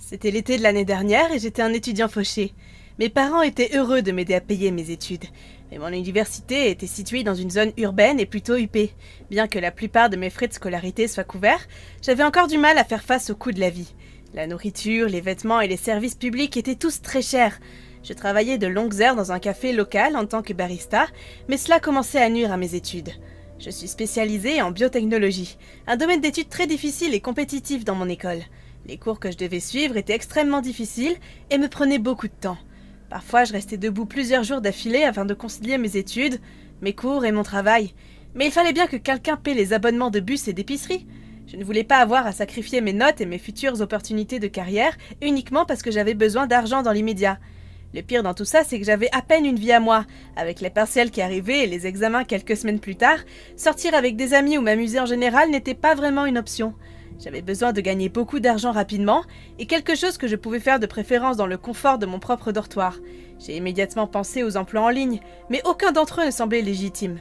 C'était l'été de l'année dernière et j'étais un étudiant fauché. Mes parents étaient heureux de m'aider à payer mes études. Mais mon université était située dans une zone urbaine et plutôt huppée. Bien que la plupart de mes frais de scolarité soient couverts, j'avais encore du mal à faire face au coût de la vie. La nourriture, les vêtements et les services publics étaient tous très chers. Je travaillais de longues heures dans un café local en tant que barista, mais cela commençait à nuire à mes études. Je suis spécialisée en biotechnologie, un domaine d'études très difficile et compétitif dans mon école. Les cours que je devais suivre étaient extrêmement difficiles et me prenaient beaucoup de temps. Parfois, je restais debout plusieurs jours d'affilée afin de concilier mes études, mes cours et mon travail. Mais il fallait bien que quelqu'un paie les abonnements de bus et d'épicerie. Je ne voulais pas avoir à sacrifier mes notes et mes futures opportunités de carrière uniquement parce que j'avais besoin d'argent dans l'immédiat. Le pire dans tout ça, c'est que j'avais à peine une vie à moi. Avec les partiels qui arrivaient et les examens quelques semaines plus tard, sortir avec des amis ou m'amuser en général n'était pas vraiment une option. J'avais besoin de gagner beaucoup d'argent rapidement et quelque chose que je pouvais faire de préférence dans le confort de mon propre dortoir. J'ai immédiatement pensé aux emplois en ligne, mais aucun d'entre eux ne semblait légitime.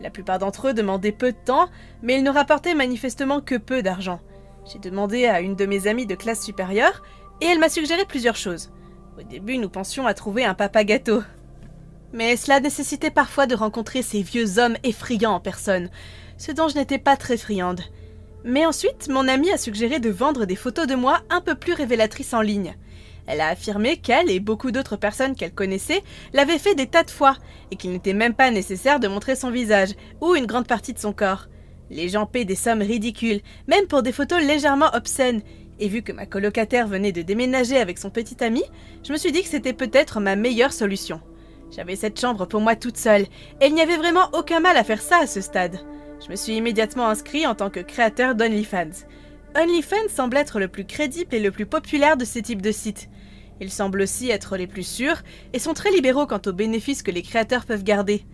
La plupart d'entre eux demandaient peu de temps, mais ils ne rapportaient manifestement que peu d'argent. J'ai demandé à une de mes amies de classe supérieure et elle m'a suggéré plusieurs choses. Au début, nous pensions à trouver un papa gâteau. Mais cela nécessitait parfois de rencontrer ces vieux hommes effrayants en personne, ce dont je n'étais pas très friande. Mais ensuite, mon amie a suggéré de vendre des photos de moi un peu plus révélatrices en ligne. Elle a affirmé qu'elle et beaucoup d'autres personnes qu'elle connaissait l'avaient fait des tas de fois et qu'il n'était même pas nécessaire de montrer son visage ou une grande partie de son corps. Les gens paient des sommes ridicules, même pour des photos légèrement obscènes, et vu que ma colocataire venait de déménager avec son petit ami, je me suis dit que c'était peut-être ma meilleure solution. J'avais cette chambre pour moi toute seule, et il n'y avait vraiment aucun mal à faire ça à ce stade. Je me suis immédiatement inscrit en tant que créateur d'OnlyFans. OnlyFans semble être le plus crédible et le plus populaire de ces types de sites. Ils semblent aussi être les plus sûrs et sont très libéraux quant aux bénéfices que les créateurs peuvent garder.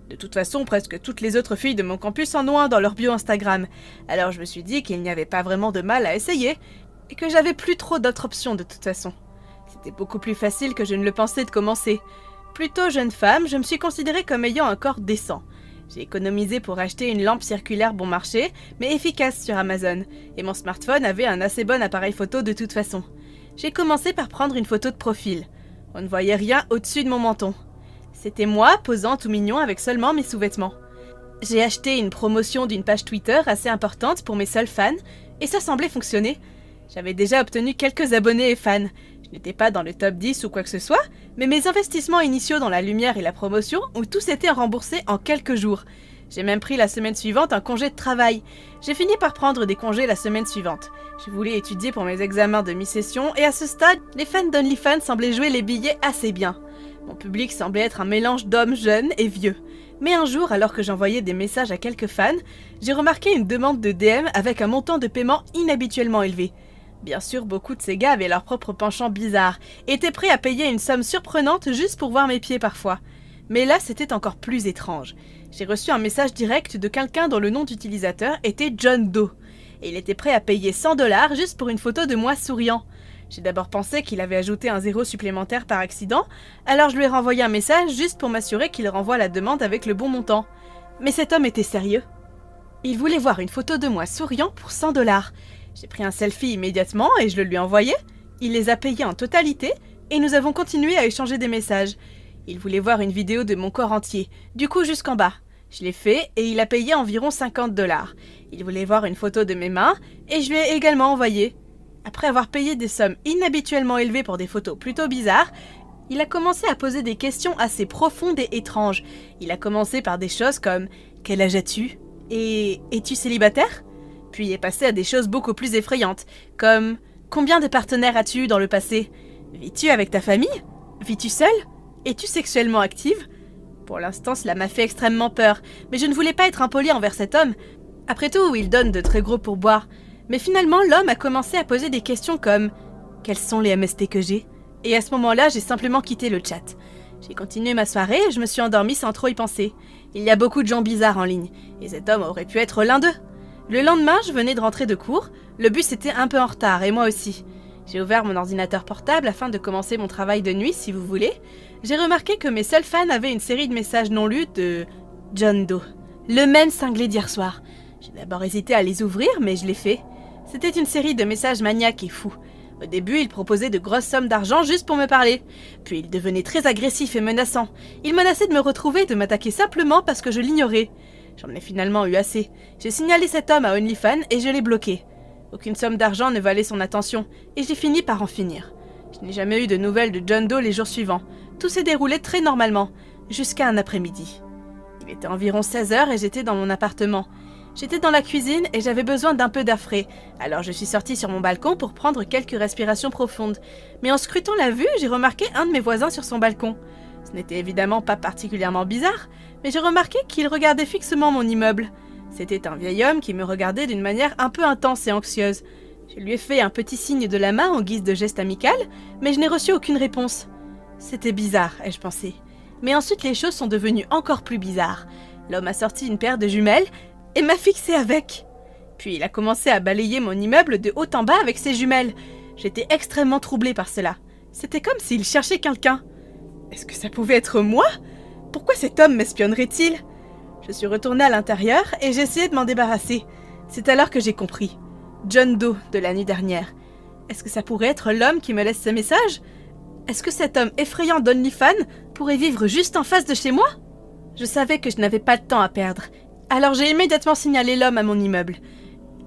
De toute façon, presque toutes les autres filles de mon campus en ont un dans leur bio Instagram, alors je me suis dit qu'il n'y avait pas vraiment de mal à essayer et que j'avais plus trop d'autres options de toute façon. C'était beaucoup plus facile que je ne le pensais de commencer. Plutôt jeune femme, je me suis considérée comme ayant un corps décent. J'ai économisé pour acheter une lampe circulaire bon marché, mais efficace sur Amazon, et mon smartphone avait un assez bon appareil photo de toute façon. J'ai commencé par prendre une photo de profil. On ne voyait rien au-dessus de mon menton. C'était moi, posant tout mignon avec seulement mes sous-vêtements. J'ai acheté une promotion d'une page Twitter assez importante pour mes seuls fans, et ça semblait fonctionner. J'avais déjà obtenu quelques abonnés et fans. Je n'étais pas dans le top 10 ou quoi que ce soit, mais mes investissements initiaux dans la lumière et la promotion ont tous été remboursés en quelques jours. J'ai même pris la semaine suivante un congé de travail. J'ai fini par prendre des congés la semaine suivante. Je voulais étudier pour mes examens de mi-session et à ce stade, les fans d'OnlyFans semblaient jouer les billets assez bien. Mon public semblait être un mélange d'hommes jeunes et vieux. Mais un jour, alors que j'envoyais des messages à quelques fans, j'ai remarqué une demande de DM avec un montant de paiement inhabituellement élevé. Bien sûr, beaucoup de ces gars avaient leur propre penchant bizarre, et étaient prêts à payer une somme surprenante juste pour voir mes pieds parfois. Mais là, c'était encore plus étrange. J'ai reçu un message direct de quelqu'un dont le nom d'utilisateur était John Doe, et il était prêt à payer 100 $ juste pour une photo de moi souriant. J'ai d'abord pensé qu'il avait ajouté un 0 supplémentaire par accident, alors je lui ai renvoyé un message juste pour m'assurer qu'il renvoie la demande avec le bon montant. Mais cet homme était sérieux. Il voulait voir une photo de moi souriant pour 100 $. J'ai pris un selfie immédiatement et je le lui ai envoyé. Il les a payés en totalité et nous avons continué à échanger des messages. Il voulait voir une vidéo de mon corps entier, du cou jusqu'en bas. Je l'ai fait et il a payé environ 50 $. Il voulait voir une photo de mes mains et je lui ai également envoyé. Après avoir payé des sommes inhabituellement élevées pour des photos plutôt bizarres, il a commencé à poser des questions assez profondes et étranges. Il a commencé par des choses comme « Quel âge as-tu » et « Es-tu célibataire ?» Puis est passé à des choses beaucoup plus effrayantes, comme « Combien de partenaires as-tu eu dans le passé ? Vis-tu avec ta famille ? Vis-tu seule ? Es-tu sexuellement active ?» Pour l'instant, cela m'a fait extrêmement peur, mais je ne voulais pas être impolie envers cet homme. Après tout, il donne de très gros pourboires. Mais finalement, l'homme a commencé à poser des questions comme « Quels sont les MST que j'ai ?» Et à ce moment-là, j'ai simplement quitté le chat. J'ai continué ma soirée et je me suis endormie sans trop y penser. Il y a beaucoup de gens bizarres en ligne, et cet homme aurait pu être l'un d'eux. Le lendemain, je venais de rentrer de cours, le bus était un peu en retard, et moi aussi. J'ai ouvert mon ordinateur portable afin de commencer mon travail de nuit, si vous voulez. J'ai remarqué que mes seuls fans avaient une série de messages non lus de John Doe. Le même cinglé d'hier soir. J'ai d'abord hésité à les ouvrir, mais je l'ai fait. C'était une série de messages maniaques et fous. Au début, il proposait de grosses sommes d'argent juste pour me parler. Puis il devenait très agressif et menaçant. Il menaçait de me retrouver et de m'attaquer simplement parce que je l'ignorais. J'en ai finalement eu assez. J'ai signalé cet homme à OnlyFans et je l'ai bloqué. Aucune somme d'argent ne valait son attention, et j'ai fini par en finir. Je n'ai jamais eu de nouvelles de John Doe les jours suivants. Tout s'est déroulé très normalement, jusqu'à un après-midi. Il était environ 16h et j'étais dans mon appartement. J'étais dans la cuisine et j'avais besoin d'un peu d'air frais, alors je suis sortie sur mon balcon pour prendre quelques respirations profondes. Mais en scrutant la vue, j'ai remarqué un de mes voisins sur son balcon. Ce n'était évidemment pas particulièrement bizarre, mais j'ai remarqué qu'il regardait fixement mon immeuble. C'était un vieil homme qui me regardait d'une manière un peu intense et anxieuse. Je lui ai fait un petit signe de la main en guise de geste amical, mais je n'ai reçu aucune réponse. C'était bizarre, ai-je pensé. Mais ensuite les choses sont devenues encore plus bizarres. L'homme a sorti une paire de jumelles et m'a fixé avec. Puis il a commencé à balayer mon immeuble de haut en bas avec ses jumelles. J'étais extrêmement troublée par cela. C'était comme s'il cherchait quelqu'un. Est-ce que ça pouvait être moi? Pourquoi cet homme m'espionnerait-il? Je suis retournée à l'intérieur et j'ai essayé de m'en débarrasser. C'est alors que j'ai compris. John Doe de la nuit dernière. Est-ce que ça pourrait être l'homme qui me laisse ce message? Est-ce que cet homme effrayant d'OnlyFans pourrait vivre juste en face de chez moi? Je savais que je n'avais pas de temps à perdre. Alors j'ai immédiatement signalé l'homme à mon immeuble.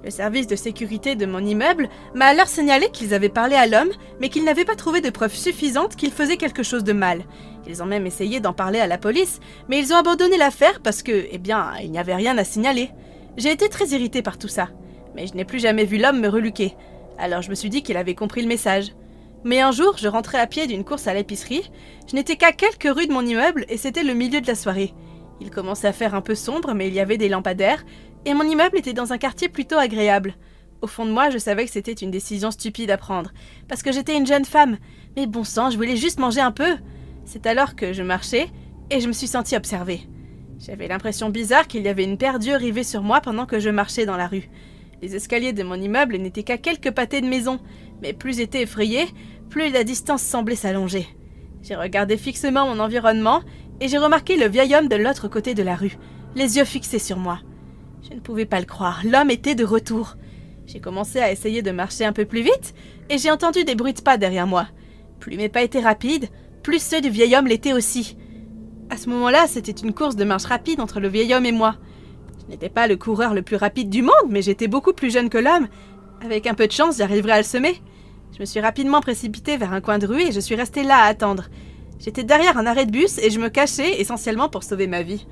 Le service de sécurité de mon immeuble m'a alors signalé qu'ils avaient parlé à l'homme, mais qu'ils n'avaient pas trouvé de preuves suffisantes qu'il faisait quelque chose de mal. Ils ont même essayé d'en parler à la police, mais ils ont abandonné l'affaire parce que, il n'y avait rien à signaler. J'ai été très irritée par tout ça, mais je n'ai plus jamais vu l'homme me reluquer. Alors je me suis dit qu'il avait compris le message. Mais un jour, je rentrais à pied d'une course à l'épicerie. Je n'étais qu'à quelques rues de mon immeuble et c'était le milieu de la soirée. Il commençait à faire un peu sombre, mais il y avait des lampadaires, et mon immeuble était dans un quartier plutôt agréable. Au fond de moi, je savais que c'était une décision stupide à prendre, parce que j'étais une jeune femme, mais bon sang, je voulais juste manger un peu. C'est alors que je marchais, et je me suis sentie observée. J'avais l'impression bizarre qu'il y avait une paire d'yeux rivés sur moi pendant que je marchais dans la rue. Les escaliers de mon immeuble n'étaient qu'à quelques pâtés de maison, mais plus j'étais effrayée, plus la distance semblait s'allonger. J'ai regardé fixement mon environnement, et j'ai remarqué le vieil homme de l'autre côté de la rue, les yeux fixés sur moi. Je ne pouvais pas le croire, l'homme était de retour. J'ai commencé à essayer de marcher un peu plus vite, et j'ai entendu des bruits de pas derrière moi. Plus mes pas étaient rapides, plus ceux du vieil homme l'étaient aussi. À ce moment-là, c'était une course de marche rapide entre le vieil homme et moi. Je n'étais pas le coureur le plus rapide du monde, mais j'étais beaucoup plus jeune que l'homme. Avec un peu de chance, j'arriverais à le semer. Je me suis rapidement précipitée vers un coin de rue et je suis restée là à attendre. J'étais derrière un arrêt de bus et je me cachais essentiellement pour sauver ma vie.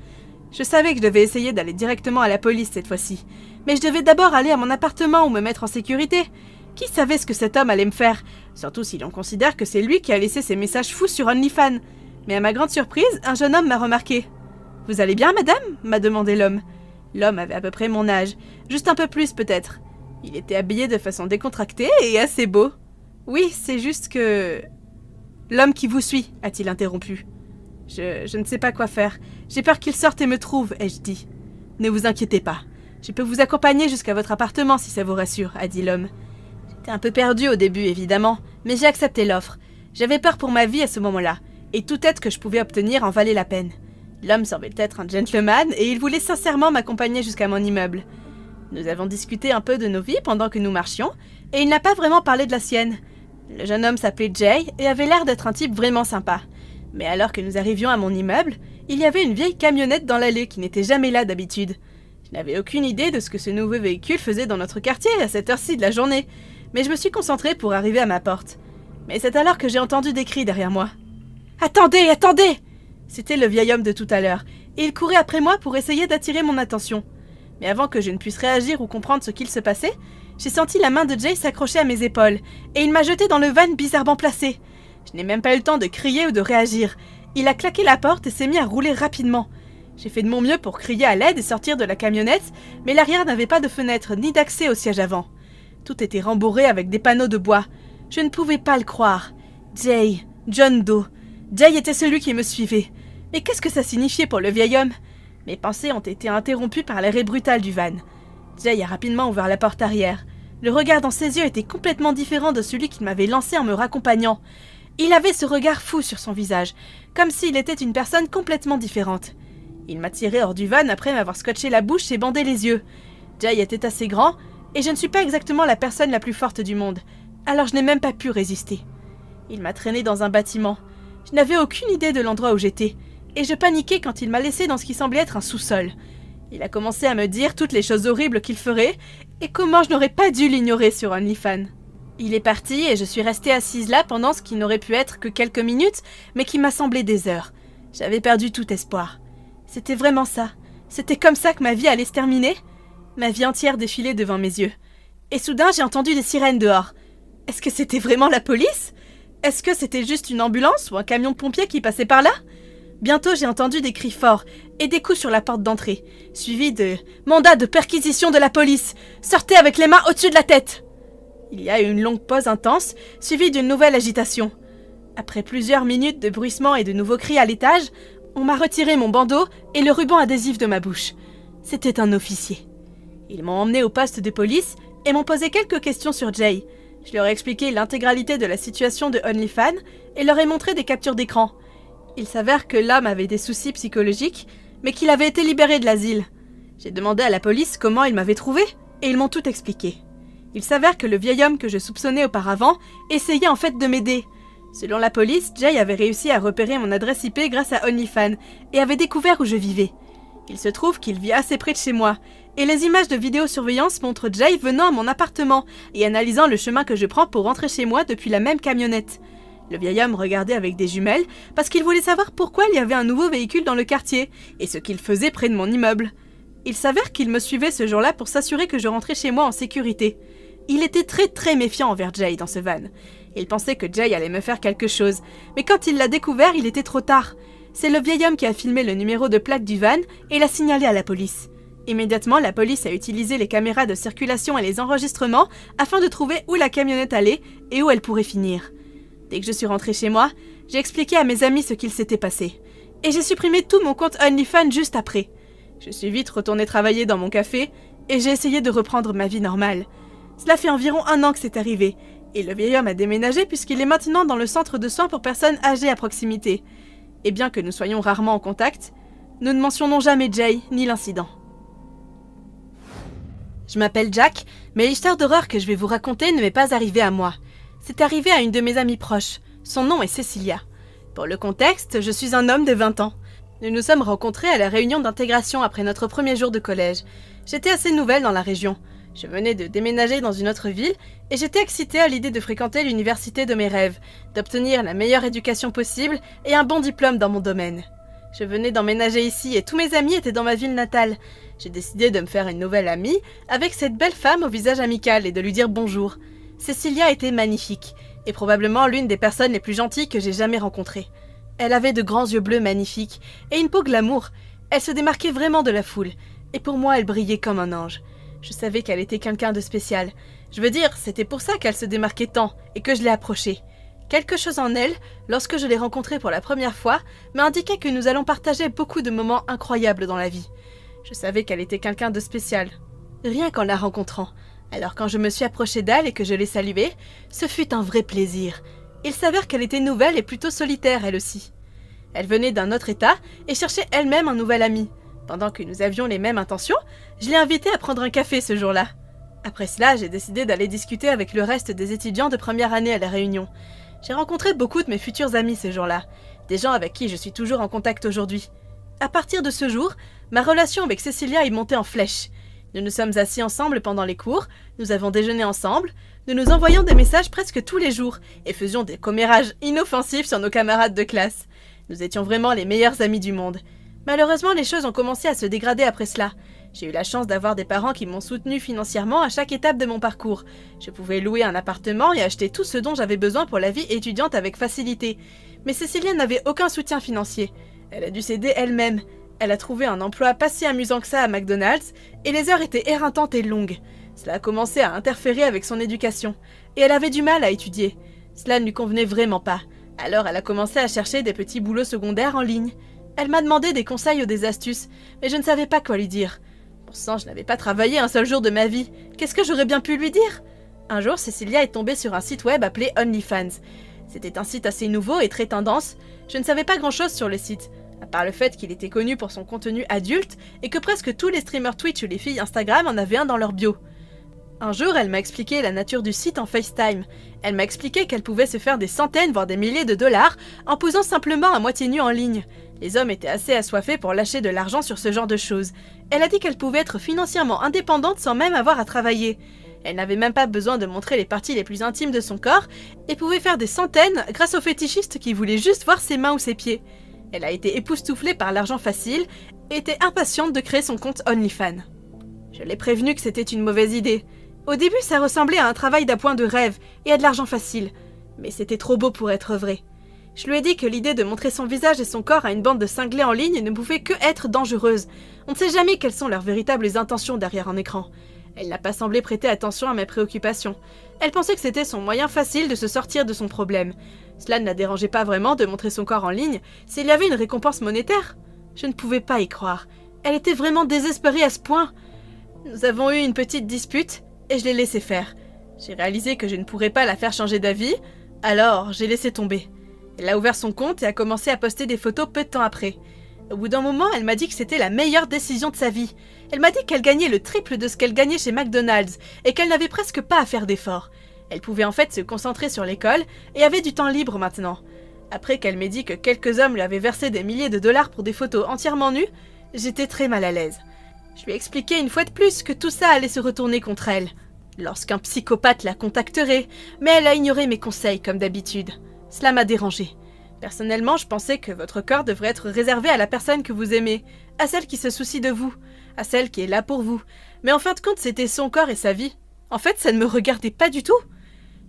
Je savais que je devais essayer d'aller directement à la police cette fois-ci, mais je devais d'abord aller à mon appartement ou me mettre en sécurité. Qui savait ce que cet homme allait me faire, surtout si l'on considère que c'est lui qui a laissé ses messages fous sur OnlyFans. Mais à ma grande surprise, un jeune homme m'a remarqué. « Vous allez bien, madame ?» m'a demandé l'homme. L'homme avait à peu près mon âge, juste un peu plus peut-être. Il était habillé de façon décontractée et assez beau. « Oui, c'est juste que... » « L'homme qui vous suit, a-t-il interrompu. Je ne sais pas quoi faire. J'ai peur qu'il sorte et me trouve, ai-je dit. Ne vous inquiétez pas. Je peux vous accompagner jusqu'à votre appartement si ça vous rassure, a dit l'homme. J'étais un peu perdue au début, évidemment, mais j'ai accepté l'offre. J'avais peur pour ma vie à ce moment-là, et toute aide que je pouvais obtenir en valait la peine. L'homme semblait être un gentleman et il voulait sincèrement m'accompagner jusqu'à mon immeuble. Nous avons discuté un peu de nos vies pendant que nous marchions, et il n'a pas vraiment parlé de la sienne. Le jeune homme s'appelait Jay et avait l'air d'être un type vraiment sympa. Mais alors que nous arrivions à mon immeuble, il y avait une vieille camionnette dans l'allée qui n'était jamais là d'habitude. Je n'avais aucune idée de ce que ce nouveau véhicule faisait dans notre quartier à cette heure-ci de la journée, mais je me suis concentrée pour arriver à ma porte. Mais c'est alors que j'ai entendu des cris derrière moi. « Attendez, attendez !» C'était le vieil homme de tout à l'heure, et il courait après moi pour essayer d'attirer mon attention. Mais avant que je ne puisse réagir ou comprendre ce qu'il se passait, j'ai senti la main de Jay s'accrocher à mes épaules, et il m'a jeté dans le van bizarrement placé. Je n'ai même pas eu le temps de crier ou de réagir. Il a claqué la porte et s'est mis à rouler rapidement. J'ai fait de mon mieux pour crier à l'aide et sortir de la camionnette, mais l'arrière n'avait pas de fenêtre ni d'accès au siège avant. Tout était rembourré avec des panneaux de bois. Je ne pouvais pas le croire. Jay, John Doe. Jay était celui qui me suivait. Mais qu'est-ce que ça signifiait pour le vieil homme? Mes pensées ont été interrompues par l'arrêt brutal du van. Jay a rapidement ouvert la porte arrière. Le regard dans ses yeux était complètement différent de celui qu'il m'avait lancé en me raccompagnant. Il avait ce regard fou sur son visage, comme s'il était une personne complètement différente. Il m'a tiré hors du van après m'avoir scotché la bouche et bandé les yeux. Jay était assez grand, et je ne suis pas exactement la personne la plus forte du monde. alors je n'ai même pas pu résister. Il m'a traîné dans un bâtiment. Je n'avais aucune idée de l'endroit où j'étais, et je paniquais quand il m'a laissé dans ce qui semblait être un sous-sol. Il a commencé à me dire toutes les choses horribles qu'il ferait, et comment je n'aurais pas dû l'ignorer sur OnlyFans. Il est parti et je suis restée assise là pendant ce qui n'aurait pu être que quelques minutes, mais qui m'a semblé des heures. J'avais perdu tout espoir. C'était vraiment ça. C'était comme ça que ma vie allait se terminer. Ma vie entière défilait devant mes yeux. Et soudain, j'ai entendu des sirènes dehors. Est-ce que c'était vraiment la police ? Est-ce que c'était juste une ambulance ou un camion de pompiers qui passait par là ? Bientôt, j'ai entendu des cris forts et des coups sur la porte d'entrée, suivis de « Mandat de perquisition de la police! Sortez avec les mains au-dessus de la tête !» Il y a eu une longue pause intense, suivie d'une nouvelle agitation. Après plusieurs minutes de bruissement et de nouveaux cris à l'étage, on m'a retiré mon bandeau et le ruban adhésif de ma bouche. C'était un officier. Ils m'ont emmené au poste de police et m'ont posé quelques questions sur Jay. Je leur ai expliqué l'intégralité de la situation de OnlyFans et leur ai montré des captures d'écran. Il s'avère que l'homme avait des soucis psychologiques, mais qu'il avait été libéré de l'asile. J'ai demandé à la police comment ils m'avaient trouvé, et ils m'ont tout expliqué. Il s'avère que le vieil homme que je soupçonnais auparavant essayait en fait de m'aider. Selon la police, Jay avait réussi à repérer mon adresse IP grâce à OnlyFans et avait découvert où je vivais. Il se trouve qu'il vit assez près de chez moi, et les images de vidéosurveillance montrent Jay venant à mon appartement et analysant le chemin que je prends pour rentrer chez moi depuis la même camionnette. Le vieil homme regardait avec des jumelles parce qu'il voulait savoir pourquoi il y avait un nouveau véhicule dans le quartier et ce qu'il faisait près de mon immeuble. Il s'avère qu'il me suivait ce jour-là pour s'assurer que je rentrais chez moi en sécurité. Il était très méfiant envers Jay dans ce van. Il pensait que Jay allait me faire quelque chose, mais quand il l'a découvert, il était trop tard. C'est le vieil homme qui a filmé le numéro de plaque du van et l'a signalé à la police. Immédiatement, la police a utilisé les caméras de circulation et les enregistrements afin de trouver où la camionnette allait et où elle pourrait finir. Dès que je suis rentrée chez moi, j'ai expliqué à mes amis ce qu'il s'était passé. Et j'ai supprimé tout mon compte OnlyFans juste après. Je suis vite retournée travailler dans mon café et j'ai essayé de reprendre ma vie normale. Cela fait environ 1 an que c'est arrivé, et le vieil homme a déménagé puisqu'il est maintenant dans le centre de soins pour personnes âgées à proximité. Et bien que nous soyons rarement en contact, nous ne mentionnons jamais Jay ni l'incident. Je m'appelle Jack, mais l'histoire d'horreur que je vais vous raconter ne m'est pas arrivée à moi. C'est arrivé à une de mes amies proches. Son nom est Cecilia. Pour le contexte, je suis un homme de 20 ans. Nous nous sommes rencontrés à la réunion d'intégration après notre premier jour de collège. J'étais assez nouvelle dans la région. Je venais de déménager dans une autre ville et j'étais excitée à l'idée de fréquenter l'université de mes rêves, d'obtenir la meilleure éducation possible et un bon diplôme dans mon domaine. Je venais d'emménager ici et tous mes amis étaient dans ma ville natale. J'ai décidé de me faire une nouvelle amie avec cette belle femme au visage amical et de lui dire bonjour. Cecilia était magnifique, et probablement l'une des personnes les plus gentilles que j'ai jamais rencontrées. Elle avait de grands yeux bleus magnifiques, et une peau glamour. Elle se démarquait vraiment de la foule, et pour moi elle brillait comme un ange. Je savais qu'elle était quelqu'un de spécial. Je veux dire, c'était pour ça qu'elle se démarquait tant, et que je l'ai approchée. Quelque chose en elle, lorsque je l'ai rencontrée pour la première fois, m'a indiqué que nous allons partager beaucoup de moments incroyables dans la vie. Je savais qu'elle était quelqu'un de spécial, rien qu'en la rencontrant. Alors quand je me suis approchée d'elle et que je l'ai saluée, ce fut un vrai plaisir. Il s'avère qu'elle était nouvelle et plutôt solitaire, elle aussi. Elle venait d'un autre état et cherchait elle-même un nouvel ami. Pendant que nous avions les mêmes intentions, je l'ai invitée à prendre un café ce jour-là. Après cela, j'ai décidé d'aller discuter avec le reste des étudiants de première année à la Réunion. J'ai rencontré beaucoup de mes futurs amis ce jour-là, des gens avec qui je suis toujours en contact aujourd'hui. À partir de ce jour, ma relation avec Cecilia est montée en flèche. Nous nous sommes assis ensemble pendant les cours, nous avons déjeuné ensemble, nous nous envoyions des messages presque tous les jours et faisions des commérages inoffensifs sur nos camarades de classe. Nous étions vraiment les meilleurs amis du monde. Malheureusement, les choses ont commencé à se dégrader après cela. J'ai eu la chance d'avoir des parents qui m'ont soutenu financièrement à chaque étape de mon parcours. Je pouvais louer un appartement et acheter tout ce dont j'avais besoin pour la vie étudiante avec facilité. Mais Cecilia n'avait aucun soutien financier. Elle a dû s'aider elle-même. Elle a trouvé un emploi pas si amusant que ça à McDonald's, et les heures étaient éreintantes et longues. Cela a commencé à interférer avec son éducation, et elle avait du mal à étudier. Cela ne lui convenait vraiment pas. Alors elle a commencé à chercher des petits boulots secondaires en ligne. Elle m'a demandé des conseils ou des astuces, mais je ne savais pas quoi lui dire. Bon sang, je n'avais pas travaillé un seul jour de ma vie. Qu'est-ce que j'aurais bien pu lui dire? Un jour, Cecilia est tombée sur un site web appelé OnlyFans. C'était un site assez nouveau et très tendance. Je ne savais pas grand-chose sur le site, à part le fait qu'il était connu pour son contenu adulte et que presque tous les streamers Twitch ou les filles Instagram en avaient un dans leur bio. Un jour, elle m'a expliqué la nature du site en FaceTime. Elle m'a expliqué qu'elle pouvait se faire des centaines, voire des milliers de dollars en posant simplement à moitié nue en ligne. Les hommes étaient assez assoiffés pour lâcher de l'argent sur ce genre de choses. Elle a dit qu'elle pouvait être financièrement indépendante sans même avoir à travailler. Elle n'avait même pas besoin de montrer les parties les plus intimes de son corps et pouvait faire des centaines grâce aux fétichistes qui voulaient juste voir ses mains ou ses pieds. Elle a été époustouflée par l'argent facile et était impatiente de créer son compte OnlyFans. Je l'ai prévenue que c'était une mauvaise idée. Au début, ça ressemblait à un travail d'appoint de rêve et à de l'argent facile. Mais c'était trop beau pour être vrai. Je lui ai dit que l'idée de montrer son visage et son corps à une bande de cinglés en ligne ne pouvait que être dangereuse. On ne sait jamais quelles sont leurs véritables intentions derrière un écran. Elle n'a pas semblé prêter attention à mes préoccupations. Elle pensait que c'était son moyen facile de se sortir de son problème. Cela ne la dérangeait pas vraiment de montrer son corps en ligne s'il y avait une récompense monétaire. Je ne pouvais pas y croire. Elle était vraiment désespérée à ce point. Nous avons eu une petite dispute et je l'ai laissé faire. J'ai réalisé que je ne pourrais pas la faire changer d'avis, alors j'ai laissé tomber. Elle a ouvert son compte et a commencé à poster des photos peu de temps après. Au bout d'un moment, elle m'a dit que c'était la meilleure décision de sa vie. Elle m'a dit qu'elle gagnait le triple de ce qu'elle gagnait chez McDonald's et qu'elle n'avait presque pas à faire d'efforts. Elle pouvait en fait se concentrer sur l'école et avait du temps libre maintenant. Après qu'elle m'ait dit que quelques hommes lui avaient versé des milliers de dollars pour des photos entièrement nues, j'étais très mal à l'aise. Je lui ai expliqué une fois de plus que tout ça allait se retourner contre elle, lorsqu'un psychopathe la contacterait, mais elle a ignoré mes conseils comme d'habitude. Cela m'a dérangée. Personnellement, je pensais que votre corps devrait être réservé à la personne que vous aimez, à celle qui se soucie de vous, à celle qui est là pour vous. Mais en fin de compte, c'était son corps et sa vie. En fait, ça ne me regardait pas du tout.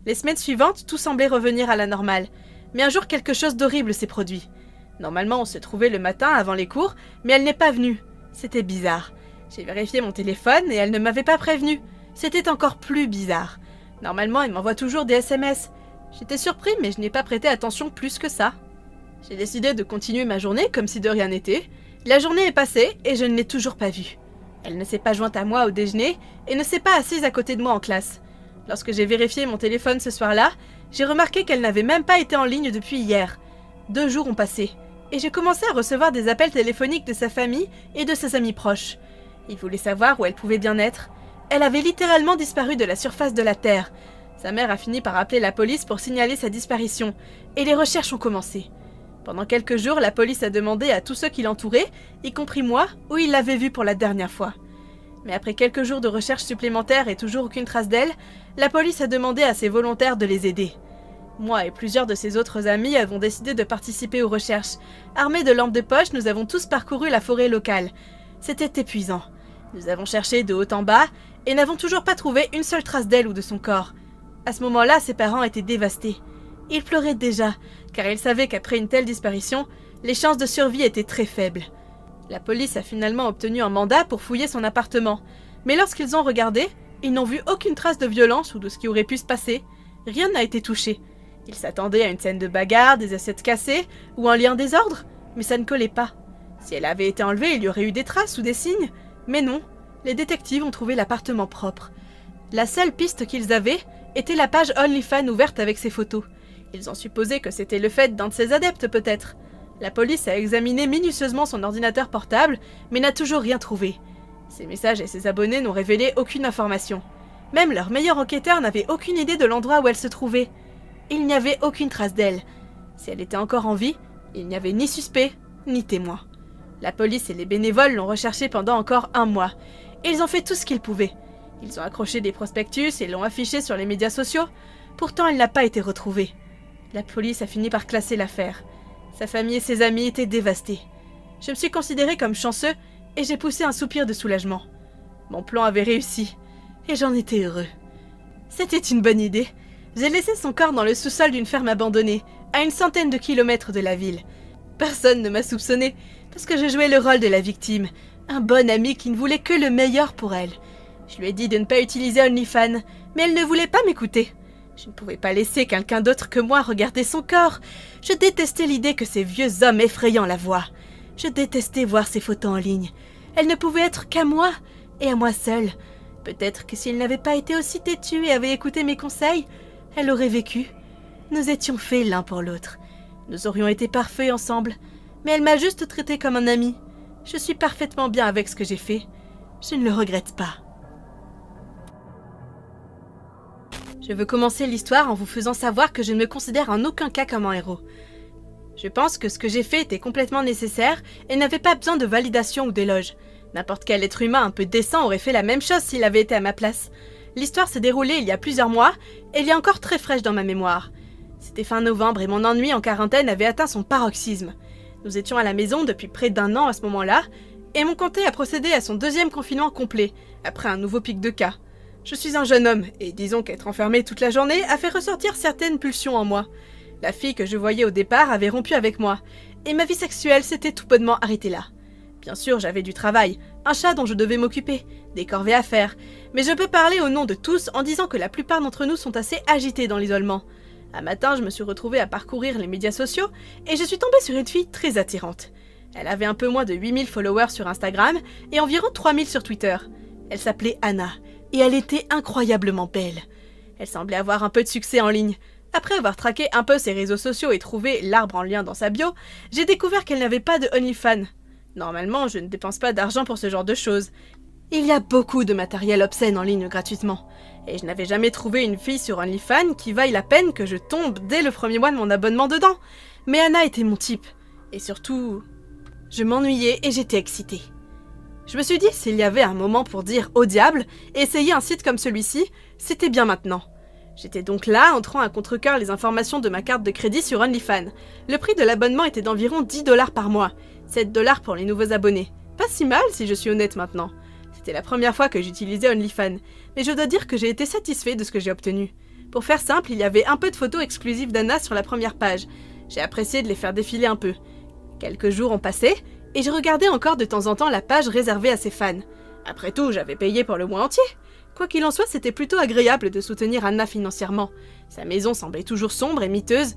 Les semaines suivantes, tout semblait revenir à la normale. Mais un jour, quelque chose d'horrible s'est produit. Normalement, on se trouvait le matin avant les cours, mais elle n'est pas venue. C'était bizarre. J'ai vérifié mon téléphone et elle ne m'avait pas prévenue. C'était encore plus bizarre. Normalement, elle m'envoie toujours des SMS. J'étais surpris, mais je n'ai pas prêté attention plus que ça. J'ai décidé de continuer ma journée comme si de rien n'était. La journée est passée et je ne l'ai toujours pas vue. Elle ne s'est pas jointe à moi au déjeuner et ne s'est pas assise à côté de moi en classe. Lorsque j'ai vérifié mon téléphone ce soir-là, j'ai remarqué qu'elle n'avait même pas été en ligne depuis hier. 2 jours ont passé et j'ai commencé à recevoir des appels téléphoniques de sa famille et de ses amis proches. Ils voulaient savoir où elle pouvait bien être. Elle avait littéralement disparu de la surface de la Terre. Sa mère a fini par appeler la police pour signaler sa disparition, et les recherches ont commencé. Pendant quelques jours, la police a demandé à tous ceux qui l'entouraient, y compris moi, où ils l'avaient vue pour la dernière fois. Mais après quelques jours de recherches supplémentaires et toujours aucune trace d'elle, la police a demandé à ses volontaires de les aider. Moi et plusieurs de ses autres amis avons décidé de participer aux recherches. Armés de lampes de poche, nous avons tous parcouru la forêt locale. C'était épuisant. Nous avons cherché de haut en bas et n'avons toujours pas trouvé une seule trace d'elle ou de son corps. À ce moment-là, ses parents étaient dévastés. Ils pleuraient déjà, car ils savaient qu'après une telle disparition, les chances de survie étaient très faibles. La police a finalement obtenu un mandat pour fouiller son appartement, mais lorsqu'ils ont regardé, ils n'ont vu aucune trace de violence ou de ce qui aurait pu se passer. Rien n'a été touché. Ils s'attendaient à une scène de bagarre, des assiettes cassées ou un lien désordre, mais ça ne collait pas. Si elle avait été enlevée, il y aurait eu des traces ou des signes. Mais non, les détectives ont trouvé l'appartement propre. La seule piste qu'ils avaient était la page OnlyFans ouverte avec ses photos. Ils ont supposé que c'était le fait d'un de ses adeptes peut-être. La police a examiné minutieusement son ordinateur portable, mais n'a toujours rien trouvé. Ses messages et ses abonnés n'ont révélé aucune information. Même leur meilleur enquêteur n'avait aucune idée de l'endroit où elle se trouvait. Il n'y avait aucune trace d'elle. Si elle était encore en vie, il n'y avait ni suspect, ni témoin. La police et les bénévoles l'ont recherchée pendant encore 1 mois. Et ils ont fait tout ce qu'ils pouvaient. Ils ont accroché des prospectus et l'ont affiché sur les médias sociaux. Pourtant, elle n'a pas été retrouvée. La police a fini par classer l'affaire. Sa famille et ses amis étaient dévastés. Je me suis considéré comme chanceux et j'ai poussé un soupir de soulagement. Mon plan avait réussi et j'en étais heureux. C'était une bonne idée. J'ai laissé son corps dans le sous-sol d'une ferme abandonnée, à une centaine de kilomètres de la ville. Personne ne m'a soupçonné parce que je jouais le rôle de la victime, un bon ami qui ne voulait que le meilleur pour elle. Je lui ai dit de ne pas utiliser OnlyFans, mais elle ne voulait pas m'écouter. Je ne pouvais pas laisser quelqu'un d'autre que moi regarder son corps. Je détestais l'idée que ces vieux hommes effrayants la voient. Je détestais voir ses photos en ligne. Elle ne pouvait être qu'à moi, et à moi seule. Peut-être que s'il n'avait pas été aussi têtu et avait écouté mes conseils, elle aurait vécu. Nous étions faits l'un pour l'autre. Nous aurions été parfaits ensemble, mais elle m'a juste traité comme un ami. Je suis parfaitement bien avec ce que j'ai fait. Je ne le regrette pas. Je veux commencer l'histoire en vous faisant savoir que je ne me considère en aucun cas comme un héros. Je pense que ce que j'ai fait était complètement nécessaire et n'avait pas besoin de validation ou d'éloge. N'importe quel être humain un peu décent aurait fait la même chose s'il avait été à ma place. L'histoire s'est déroulée il y a plusieurs mois et elle est encore très fraîche dans ma mémoire. C'était fin novembre et mon ennui en quarantaine avait atteint son paroxysme. Nous étions à la maison depuis près d'1 an à ce moment-là et mon comté a procédé à son 2e confinement complet, après un nouveau pic de cas. Je suis un jeune homme et disons qu'être enfermé toute la journée a fait ressortir certaines pulsions en moi. La fille que je voyais au départ avait rompu avec moi et ma vie sexuelle s'était tout bonnement arrêtée là. Bien sûr, j'avais du travail, un chat dont je devais m'occuper, des corvées à faire, mais je peux parler au nom de tous en disant que la plupart d'entre nous sont assez agités dans l'isolement. Un matin, je me suis retrouvée à parcourir les médias sociaux et je suis tombée sur une fille très attirante. Elle avait un peu moins de 8000 followers sur Instagram et environ 3000 sur Twitter. Elle s'appelait Anna et elle était incroyablement belle. Elle semblait avoir un peu de succès en ligne. Après avoir traqué un peu ses réseaux sociaux et trouvé l'arbre en lien dans sa bio, j'ai découvert qu'elle n'avait pas de OnlyFans. Normalement, je ne dépense pas d'argent pour ce genre de choses. Il y a beaucoup de matériel obscène en ligne gratuitement. Et je n'avais jamais trouvé une fille sur OnlyFans qui vaille la peine que je tombe dès le 1er mois de mon abonnement dedans. Mais Anna était mon type. Et surtout, je m'ennuyais et j'étais excitée. Je me suis dit, s'il y avait un moment pour dire au diable et essayer un site comme celui-ci, c'était bien maintenant. J'étais donc là, entrant à contre-cœur les informations de ma carte de crédit sur OnlyFans. Le prix de l'abonnement était d'environ 10 $ par mois, 7 $ pour les nouveaux abonnés. Pas si mal si je suis honnête maintenant. C'était la première fois que j'utilisais OnlyFans, mais je dois dire que j'ai été satisfait de ce que j'ai obtenu. Pour faire simple, il y avait un peu de photos exclusives d'Anna sur la première page. J'ai apprécié de les faire défiler un peu. Quelques jours ont passé, et je regardais encore de temps en temps la page réservée à ses fans. Après tout, j'avais payé pour le mois entier. Quoi qu'il en soit, c'était plutôt agréable de soutenir Anna financièrement. Sa maison semblait toujours sombre et miteuse.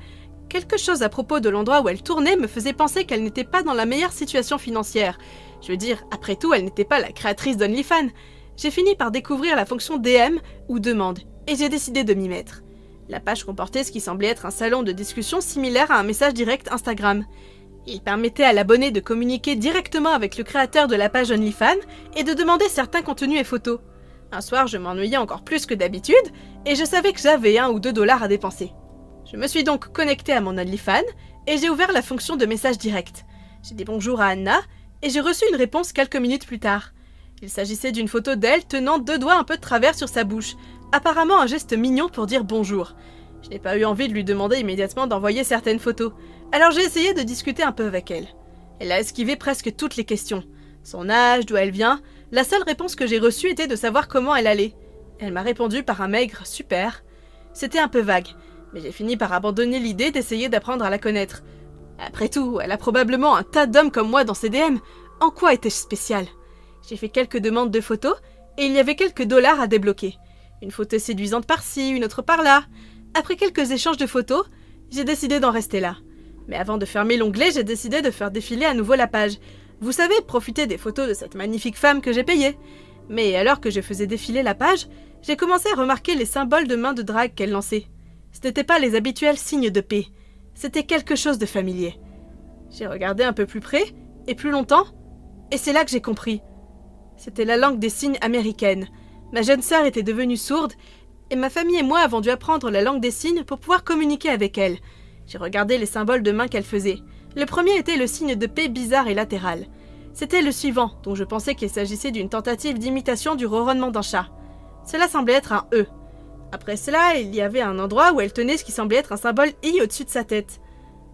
Quelque chose à propos de l'endroit où elle tournait me faisait penser qu'elle n'était pas dans la meilleure situation financière. Je veux dire, après tout, elle n'était pas la créatrice d'OnlyFans. J'ai fini par découvrir la fonction DM ou demande, et j'ai décidé de m'y mettre. La page comportait ce qui semblait être un salon de discussion similaire à un message direct Instagram. Il permettait à l'abonné de communiquer directement avec le créateur de la page OnlyFans et de demander certains contenus et photos. Un soir, je m'ennuyais encore plus que d'habitude, et je savais que j'avais 1 ou 2 $ à dépenser. Je me suis donc connectée à mon OnlyFans, et j'ai ouvert la fonction de message direct. J'ai dit bonjour à Anna, et j'ai reçu une réponse quelques minutes plus tard. Il s'agissait d'une photo d'elle tenant 2 doigts un peu de travers sur sa bouche, apparemment un geste mignon pour dire bonjour. Je n'ai pas eu envie de lui demander immédiatement d'envoyer certaines photos, alors j'ai essayé de discuter un peu avec elle. Elle a esquivé presque toutes les questions. Son âge, d'où elle vient, la seule réponse que j'ai reçue était de savoir comment elle allait. Elle m'a répondu par un maigre « super ». C'était un peu vague, mais j'ai fini par abandonner l'idée d'essayer d'apprendre à la connaître. Après tout, elle a probablement un tas d'hommes comme moi dans ses DM. En quoi était-je spécial? J'ai fait quelques demandes de photos, et il y avait quelques $ à débloquer. Une photo séduisante par-ci, une autre par-là. Après quelques échanges de photos, j'ai décidé d'en rester là. Mais avant de fermer l'onglet, j'ai décidé de faire défiler à nouveau la page. Vous savez, profiter des photos de cette magnifique femme que j'ai payée. Mais alors que je faisais défiler la page, j'ai commencé à remarquer les symboles de main de drague qu'elle lançait. Ce n'étaient pas les habituels signes de paix. C'était quelque chose de familier. J'ai regardé un peu plus près, et plus longtemps, et c'est là que j'ai compris. C'était la langue des signes américaine. Ma jeune sœur était devenue sourde, et ma famille et moi avons dû apprendre la langue des signes pour pouvoir communiquer avec elle. J'ai regardé les symboles de main qu'elle faisait. Le premier était le signe de paix bizarre et latéral. C'était le suivant, dont je pensais qu'il s'agissait d'une tentative d'imitation du ronronnement d'un chat. Cela semblait être un E. Après cela, il y avait un endroit où elle tenait ce qui semblait être un symbole I au-dessus de sa tête.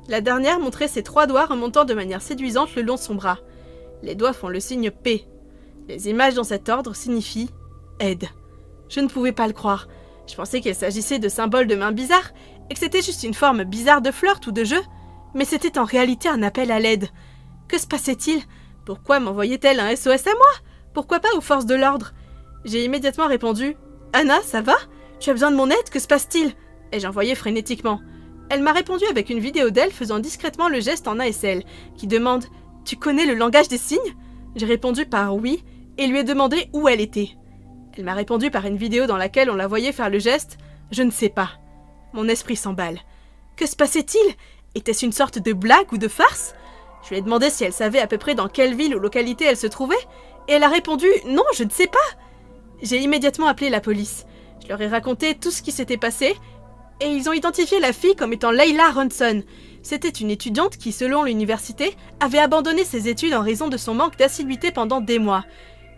La dernière montrait ses 3 doigts remontant de manière séduisante le long de son bras. Les doigts font le signe P. Les images dans cet ordre signifient « aide ». Je ne pouvais pas le croire. Je pensais qu'il s'agissait de symboles de main bizarres et que c'était juste une forme bizarre de flirt ou de jeu, mais c'était en réalité un appel à l'aide. Que se passait-il? Pourquoi m'envoyait-elle un SOS à moi? Pourquoi pas aux forces de l'ordre? J'ai immédiatement répondu « Anna, ça va? Tu as besoin de mon aide? Que se passe-t-il » et j'envoyais frénétiquement. Elle m'a répondu avec une vidéo d'elle faisant discrètement le geste en ASL, qui demande « Tu connais le langage des signes ?» J'ai répondu par « oui » et lui ai demandé où elle était. Elle m'a répondu par une vidéo dans laquelle on la voyait faire le geste « Je ne sais pas ». Mon esprit s'emballe. Que se passait-il? Était-ce une sorte de blague ou de farce? Je lui ai demandé si elle savait à peu près dans quelle ville ou localité elle se trouvait, et elle a répondu « Non, je ne sais pas ». J'ai immédiatement appelé la police. Je leur ai raconté tout ce qui s'était passé, et ils ont identifié la fille comme étant Layla Ronson. C'était une étudiante qui, selon l'université, avait abandonné ses études en raison de son manque d'assiduité pendant des mois.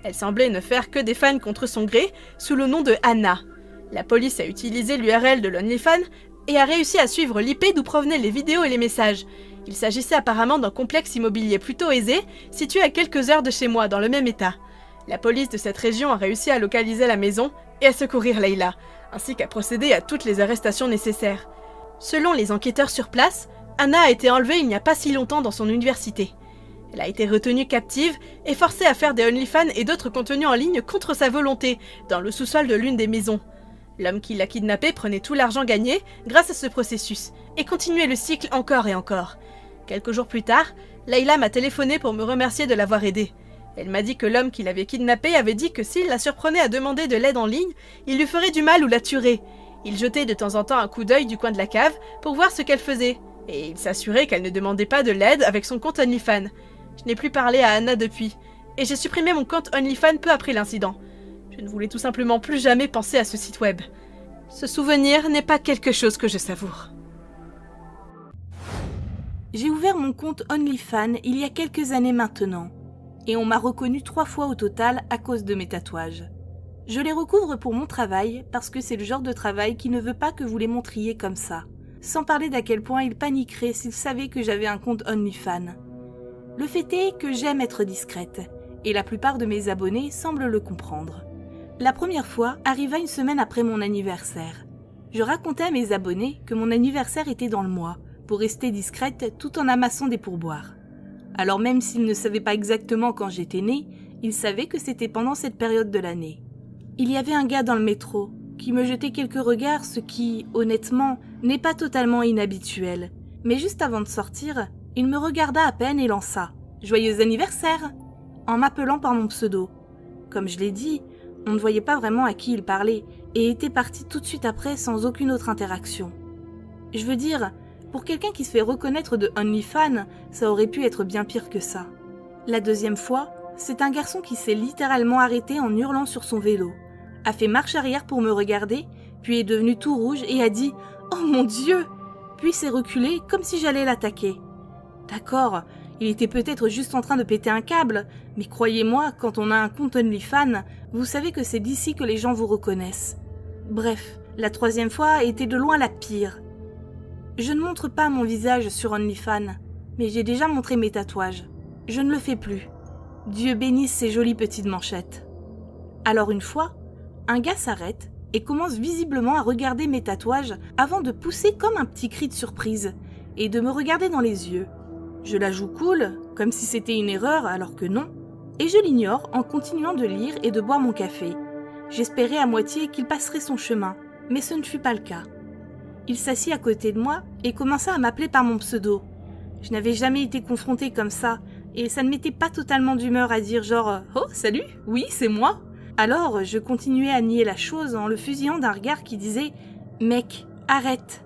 Elle semblait ne faire que des fans contre son gré, sous le nom de Anna. La police a utilisé l'URL de l'OnlyFans et a réussi à suivre l'IP d'où provenaient les vidéos et les messages. Il s'agissait apparemment d'un complexe immobilier plutôt aisé, situé à quelques heures de chez moi, dans le même état. La police de cette région a réussi à localiser la maison et à secourir Layla, ainsi qu'à procéder à toutes les arrestations nécessaires. Selon les enquêteurs sur place, Anna a été enlevée il n'y a pas si longtemps dans son université. Elle a été retenue captive et forcée à faire des OnlyFans et d'autres contenus en ligne contre sa volonté, dans le sous-sol de l'une des maisons. L'homme qui l'a kidnappée prenait tout l'argent gagné grâce à ce processus, et continuait le cycle encore et encore. Quelques jours plus tard, Layla m'a téléphoné pour me remercier de l'avoir aidée. Elle m'a dit que l'homme qui l'avait kidnappée avait dit que s'il la surprenait à demander de l'aide en ligne, il lui ferait du mal ou la tuerait. Il jetait de temps en temps un coup d'œil du coin de la cave pour voir ce qu'elle faisait, et il s'assurait qu'elle ne demandait pas de l'aide avec son compte OnlyFans. Je n'ai plus parlé à Anna depuis, et j'ai supprimé mon compte OnlyFans peu après l'incident. Je ne voulais tout simplement plus jamais penser à ce site web. Ce souvenir n'est pas quelque chose que je savoure. J'ai ouvert mon compte OnlyFans il y a quelques années maintenant, et on m'a reconnu 3 fois au total à cause de mes tatouages. Je les recouvre pour mon travail parce que c'est le genre de travail qui ne veut pas que vous les montriez comme ça, sans parler d'à quel point ils paniqueraient s'ils savaient que j'avais un compte OnlyFans. Le fait est que j'aime être discrète, et la plupart de mes abonnés semblent le comprendre. La première fois arriva une semaine après mon anniversaire. Je racontais à mes abonnés que mon anniversaire était dans le mois, pour rester discrète tout en amassant des pourboires. Alors même s'ils ne savaient pas exactement quand j'étais née, ils savaient que c'était pendant cette période de l'année. Il y avait un gars dans le métro qui me jetait quelques regards, ce qui, honnêtement, n'est pas totalement inhabituel. Mais juste avant de sortir, il me regarda à peine et lança « Joyeux anniversaire !» en m'appelant par mon pseudo. Comme je l'ai dit, on ne voyait pas vraiment à qui il parlait et était parti tout de suite après sans aucune autre interaction. Je veux dire, pour quelqu'un qui se fait reconnaître de OnlyFans, ça aurait pu être bien pire que ça. La deuxième fois, c'est un garçon qui s'est littéralement arrêté en hurlant sur son vélo, a fait marche arrière pour me regarder, puis est devenu tout rouge et a dit « Oh mon Dieu !» puis s'est reculé comme si j'allais l'attaquer. D'accord, il était peut-être juste en train de péter un câble, mais croyez-moi, quand on a un compte OnlyFans, vous savez que c'est d'ici que les gens vous reconnaissent. Bref, la troisième fois était de loin la pire. Je ne montre pas mon visage sur OnlyFans, mais j'ai déjà montré mes tatouages. Je ne le fais plus. Dieu bénisse ces jolies petites manchettes. Alors une fois, un gars s'arrête et commence visiblement à regarder mes tatouages avant de pousser comme un petit cri de surprise et de me regarder dans les yeux. Je la joue cool, comme si c'était une erreur alors que non, et je l'ignore en continuant de lire et de boire mon café. J'espérais à moitié qu'il passerait son chemin, mais ce ne fut pas le cas. Il s'assit à côté de moi et commença à m'appeler par mon pseudo. Je n'avais jamais été confrontée comme ça, et ça ne m'était pas totalement d'humeur à dire genre « Oh, salut, oui, c'est moi !» Alors, je continuais à nier la chose en le fusillant d'un regard qui disait « Mec, arrête !»«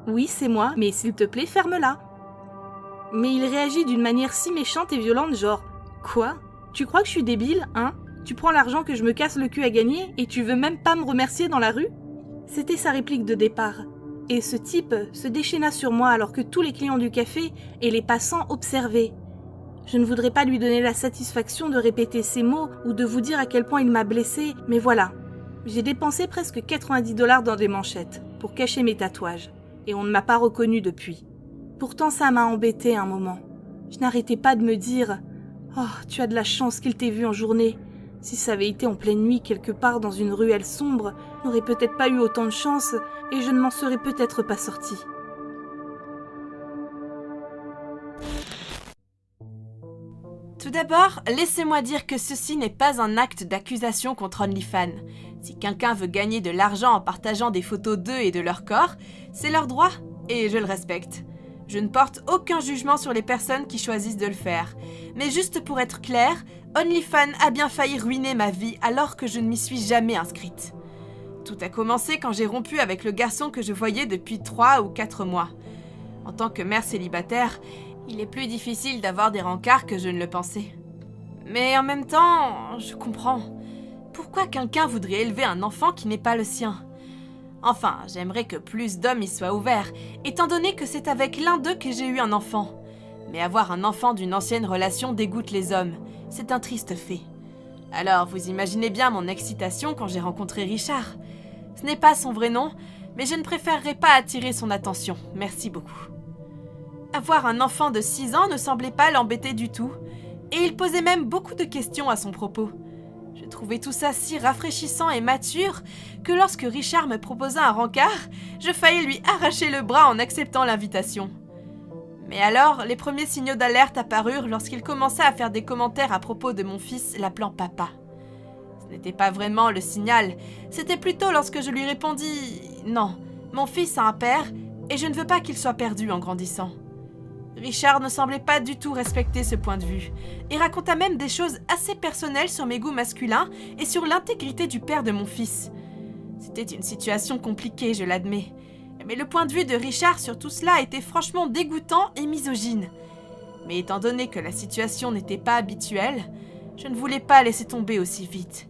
Oui, c'est moi, mais s'il te plaît, ferme-la !» Mais il réagit d'une manière si méchante et violente genre « Quoi ? Tu crois que je suis débile, hein ? Tu prends l'argent que je me casse le cul à gagner et tu veux même pas me remercier dans la rue ?» C'était sa réplique de départ. Et ce type se déchaîna sur moi alors que tous les clients du café et les passants observaient. Je ne voudrais pas lui donner la satisfaction de répéter ces mots ou de vous dire à quel point il m'a blessée, mais voilà. J'ai dépensé presque 90$ dans des manchettes pour cacher mes tatouages, et on ne m'a pas reconnu depuis. Pourtant ça m'a embêtée un moment. Je n'arrêtais pas de me dire « Oh, tu as de la chance qu'il t'ait vu en journée. Si ça avait été en pleine nuit quelque part dans une ruelle sombre, je n'aurais peut-être pas eu autant de chance et je ne m'en serais peut-être pas sortie. » Tout d'abord, laissez-moi dire que ceci n'est pas un acte d'accusation contre OnlyFans. Si quelqu'un veut gagner de l'argent en partageant des photos d'eux et de leur corps, c'est leur droit, et je le respecte. Je ne porte aucun jugement sur les personnes qui choisissent de le faire. Mais juste pour être clair, OnlyFans a bien failli ruiner ma vie alors que je ne m'y suis jamais inscrite. Tout a commencé quand j'ai rompu avec le garçon que je voyais depuis 3 ou 4 mois. En tant que mère célibataire, il est plus difficile d'avoir des rencarts que je ne le pensais. Mais en même temps, je comprends. Pourquoi quelqu'un voudrait élever un enfant qui n'est pas le sien ? Enfin, j'aimerais que plus d'hommes y soient ouverts, étant donné que c'est avec l'un d'eux que j'ai eu un enfant. Mais avoir un enfant d'une ancienne relation dégoûte les hommes. C'est un triste fait. Alors, vous imaginez bien mon excitation quand j'ai rencontré Richard. Ce n'est pas son vrai nom, mais je ne préférerais pas attirer son attention. Merci beaucoup. Avoir un enfant de 6 ans ne semblait pas l'embêter du tout, et il posait même beaucoup de questions à son propos. Je trouvais tout ça si rafraîchissant et mature que lorsque Richard me proposa un rencard, je faillis lui arracher le bras en acceptant l'invitation. Mais alors, les premiers signaux d'alerte apparurent lorsqu'il commença à faire des commentaires à propos de mon fils l'appelant papa. Ce n'était pas vraiment le signal, c'était plutôt lorsque je lui répondis « Non, mon fils a un père et je ne veux pas qu'il soit perdu en grandissant ». Richard ne semblait pas du tout respecter ce point de vue et raconta même des choses assez personnelles sur mes goûts masculins et sur l'intégrité du père de mon fils. C'était une situation compliquée, je l'admets, mais le point de vue de Richard sur tout cela était franchement dégoûtant et misogyne. Mais étant donné que la situation n'était pas habituelle, je ne voulais pas laisser tomber aussi vite,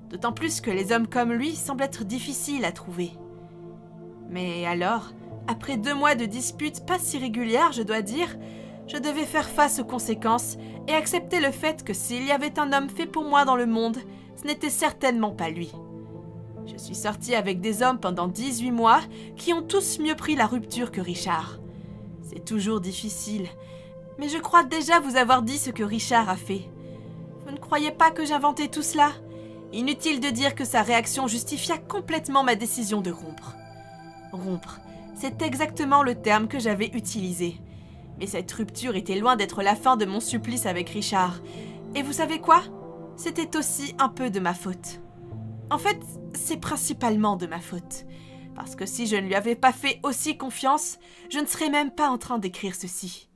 d'autant plus que les hommes comme lui semblent être difficiles à trouver. Mais alors, après 2 mois de disputes pas si régulières, je dois dire, je devais faire face aux conséquences et accepter le fait que s'il y avait un homme fait pour moi dans le monde, ce n'était certainement pas lui. Je suis sortie avec des hommes pendant 18 mois qui ont tous mieux pris la rupture que Richard. C'est toujours difficile, mais je crois déjà vous avoir dit ce que Richard a fait. Vous ne croyez pas que j'inventais tout cela ? Inutile de dire que sa réaction justifia complètement ma décision de rompre. Rompre, c'est exactement le terme que j'avais utilisé. Mais cette rupture était loin d'être la fin de mon supplice avec Richard. Et vous savez quoi ? C'était aussi un peu de ma faute. En fait, c'est principalement de ma faute. Parce que si je ne lui avais pas fait aussi confiance, je ne serais même pas en train d'écrire ceci.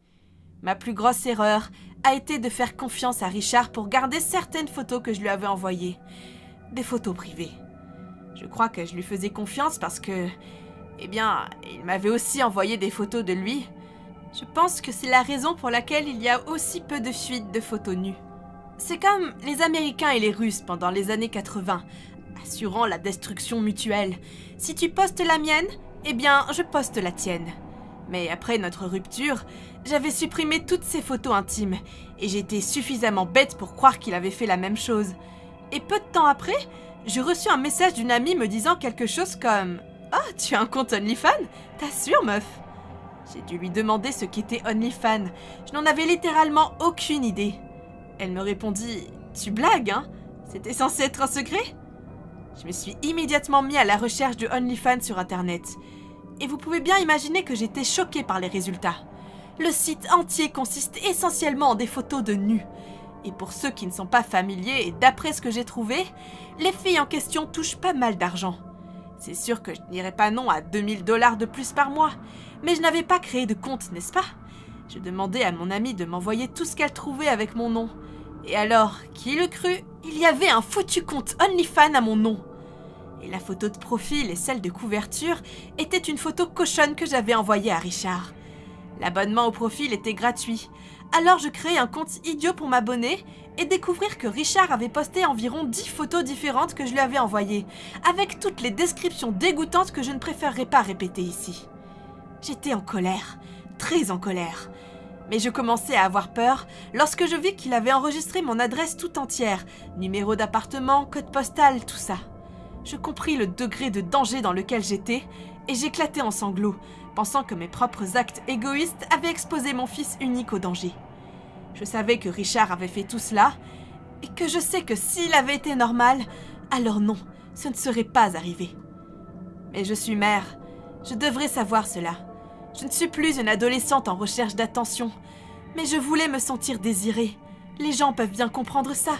Ma plus grosse erreur a été de faire confiance à Richard pour garder certaines photos que je lui avais envoyées. Des photos privées. Je crois que je lui faisais confiance parce que... il m'avait aussi envoyé des photos de lui. Je pense que c'est la raison pour laquelle il y a aussi peu de fuites de photos nues. C'est comme les Américains et les Russes pendant les années 80, assurant la destruction mutuelle. Si tu postes la mienne, je poste la tienne. Mais après notre rupture, j'avais supprimé toutes ces photos intimes, et j'étais suffisamment bête pour croire qu'il avait fait la même chose. Et peu de temps après, j'ai reçu un message d'une amie me disant quelque chose comme « Oh, tu as un compte OnlyFans ? T'assures, meuf ?» J'ai dû lui demander ce qu'était OnlyFans. Je n'en avais littéralement aucune idée. Elle me répondit « Tu blagues, hein ? C'était censé être un secret ?» Je me suis immédiatement mis à la recherche de OnlyFans sur Internet. Et vous pouvez bien imaginer que j'étais choquée par les résultats. Le site entier consiste essentiellement en des photos de nus. Et pour ceux qui ne sont pas familiers, et d'après ce que j'ai trouvé, les filles en question touchent pas mal d'argent. C'est sûr que je n'irai pas non à 2000 $ de plus par mois, mais je n'avais pas créé de compte, n'est-ce pas ? Je demandais à mon amie de m'envoyer tout ce qu'elle trouvait avec mon nom. Et alors, qui l'eût cru, il y avait un foutu compte OnlyFans à mon nom. Et la photo de profil et celle de couverture étaient une photo cochonne que j'avais envoyée à Richard. L'abonnement au profil était gratuit, alors je créai un compte idiot pour m'abonner et découvrir que Richard avait posté environ 10 photos différentes que je lui avais envoyées, avec toutes les descriptions dégoûtantes que je ne préférerais pas répéter ici. J'étais en colère, très en colère. Mais je commençais à avoir peur lorsque je vis qu'il avait enregistré mon adresse tout entière, numéro d'appartement, code postal, tout ça. Je compris le degré de danger dans lequel j'étais et j'éclatai en sanglots, pensant que mes propres actes égoïstes avaient exposé mon fils unique au danger. Je savais que Richard avait fait tout cela et que je sais que s'il avait été normal, alors non, ce ne serait pas arrivé. Mais je suis mère, je devrais savoir cela. Je ne suis plus une adolescente en recherche d'attention, mais je voulais me sentir désirée. Les gens peuvent bien comprendre ça.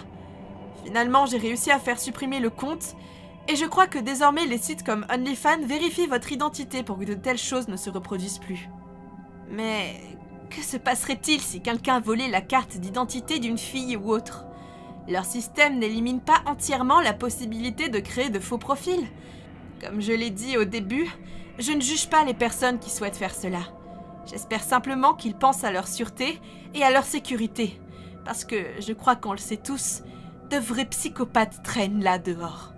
Finalement, j'ai réussi à faire supprimer le compte et je crois que désormais les sites comme OnlyFans vérifient votre identité pour que de telles choses ne se reproduisent plus. Mais que se passerait-il si quelqu'un volait la carte d'identité d'une fille ou autre ? Leur système n'élimine pas entièrement la possibilité de créer de faux profils. Comme je l'ai dit au début, je ne juge pas les personnes qui souhaitent faire cela. J'espère simplement qu'ils pensent à leur sûreté et à leur sécurité, parce que je crois qu'on le sait tous, de vrais psychopathes traînent là dehors.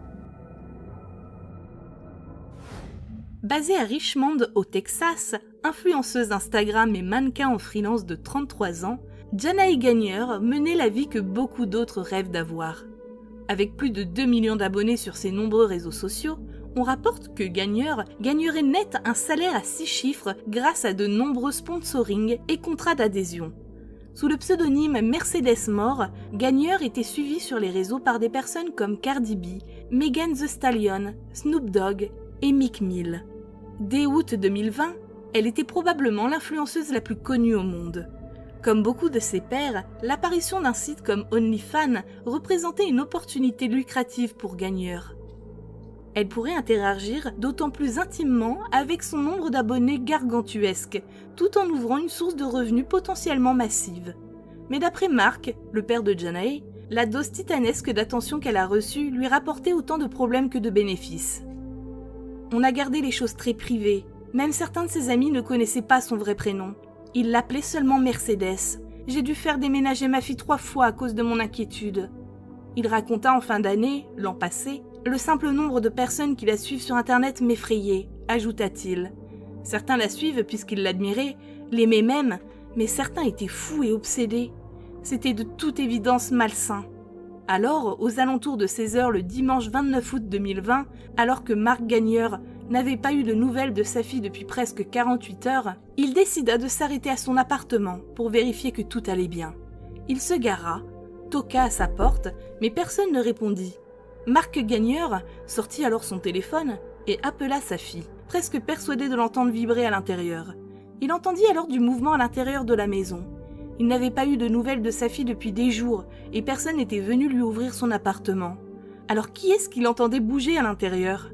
Basée à Richmond, au Texas, influenceuse Instagram et mannequin en freelance de 33 ans, Janae Gagner menait la vie que beaucoup d'autres rêvent d'avoir. Avec plus de 2 millions d'abonnés sur ses nombreux réseaux sociaux, on rapporte que Gagner gagnerait net un salaire à 6 chiffres grâce à de nombreux sponsorings et contrats d'adhésion. Sous le pseudonyme Mercedes More, Gagner était suivie sur les réseaux par des personnes comme Cardi B, Megan Thee Stallion, Snoop Dogg et Meek Mill. Dès août 2020, elle était probablement l'influenceuse la plus connue au monde. Comme beaucoup de ses pairs, l'apparition d'un site comme OnlyFans représentait une opportunité lucrative pour Gagner. Elle pourrait interagir d'autant plus intimement avec son nombre d'abonnés gargantuesque, tout en ouvrant une source de revenus potentiellement massive. Mais d'après Mark, le père de Janae, la dose titanesque d'attention qu'elle a reçue lui rapportait autant de problèmes que de bénéfices. On a gardé les choses très privées, même certains de ses amis ne connaissaient pas son vrai prénom. Ils l'appelaient seulement Mercedes. J'ai dû faire déménager ma fille 3 fois à cause de mon inquiétude. Il raconta en fin d'année, l'an passé, le simple nombre de personnes qui la suivent sur internet m'effrayait, ajouta-t-il. Certains la suivent puisqu'ils l'admiraient, l'aimaient même, mais certains étaient fous et obsédés. C'était de toute évidence malsain. Alors, aux alentours de 16h le dimanche 29 août 2020, alors que Mark Gagner n'avait pas eu de nouvelles de sa fille depuis presque 48 heures, il décida de s'arrêter à son appartement pour vérifier que tout allait bien. Il se gara, toqua à sa porte, mais personne ne répondit. Mark Gagner sortit alors son téléphone et appela sa fille, presque persuadé de l'entendre vibrer à l'intérieur. Il entendit alors du mouvement à l'intérieur de la maison. Il n'avait pas eu de nouvelles de sa fille depuis des jours et personne n'était venu lui ouvrir son appartement. Alors qui est-ce qu'il entendait bouger à l'intérieur ?